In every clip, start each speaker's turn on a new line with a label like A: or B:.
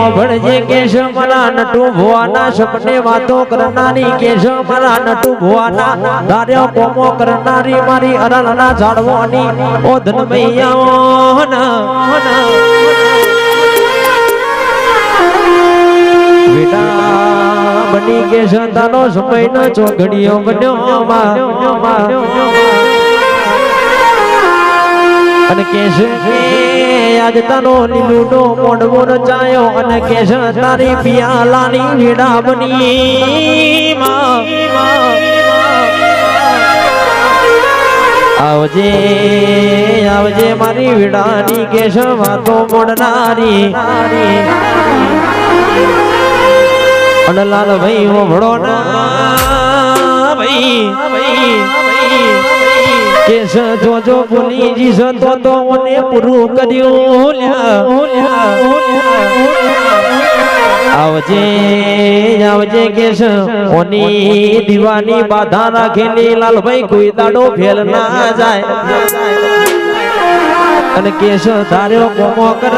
A: ભણજે cache મારા નટુ ભુવાના સપને વાતો કરનારી કેશ મારા નટુ ભુવાના ધાર્યો કોમો કરનારી મારી અરણના ઝાડવાની ઓ ધનમૈયા બેટા બની કેશ તારો સમયનો ચોઘડિયો બન્યો અને કેશ આજ તારો લીલુડો મોડવો રચાયો અને કેશ તારી પિયાલાની વેડા બની આવજે આવજે મારી વેડાની કેશ વાતો મોડનારી અને લાલ ભાઈ ઓભળો ના ભાઈ કેશ જોજો બોલી જીસ તો મને પૂરું કર્યું આવજે આવજે કેશ ઓની દીવાની બાધા રાખેલી લાલભાઈ કોઈ દાડો ફેલ ના જાય અને કેશ ધાર્યો કોમો કર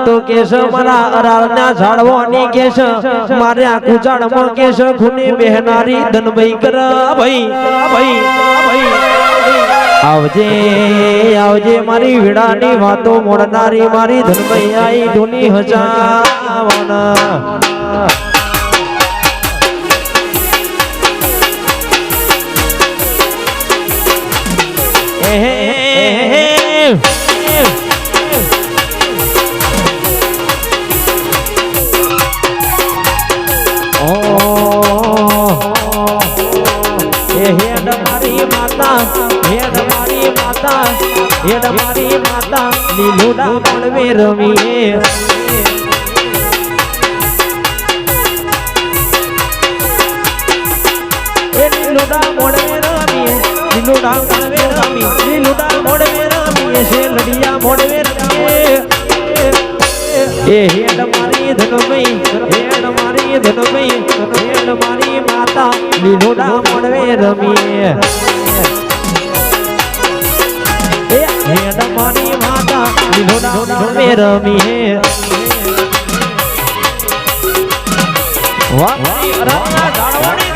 A: તો કેશ મારા અરાળના ઝાડવાની કેશ મારે આખું ઝાડમાં કેશ ખૂની બહેનારી ધનભાઈ કર ભાઈ આવજે આવજે મારી વેડાની વાતો મોડનારી મારી ધનભાઈ આઈ ઢોલી હજાવાના હેડ મારી માતા લીલુડા મળવે રમીએ લીલુડા મળવે રમીએ લીલુડા મળવે રમી લીલુડા મળવે રમીએ શેલડિયા મળવે રમીએ એ હેડ મારી ધનમઈ હેડ મારી ધનમઈ હેડ મારી માતા લીલુડા મળવે રમીએ હેડ મારી માતા લીલોડા રમીએ વાહ મારી અરણના ઝાડવાની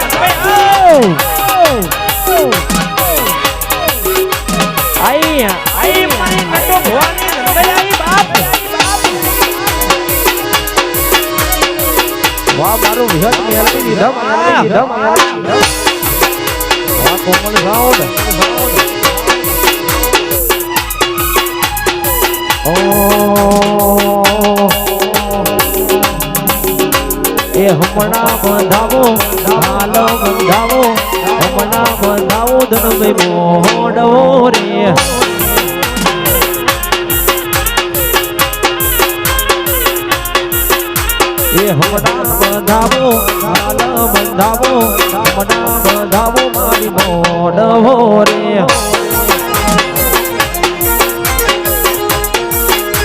A: આઈ આઈ મારી નટુ ભુવાની ધનભાઈ બાપ વાહ મારું વિહત મેલની નિધમ વાહ કોમલ સાઉન્ડ એ હમણાં બંધાવો હાલ બંધાવો હમણાં બંધાવો ધનભાઈ મોડવો રે એ હમણાં બંધાવો હાલ બંધાવો હમણાં બંધાવો મારી મોડવો રે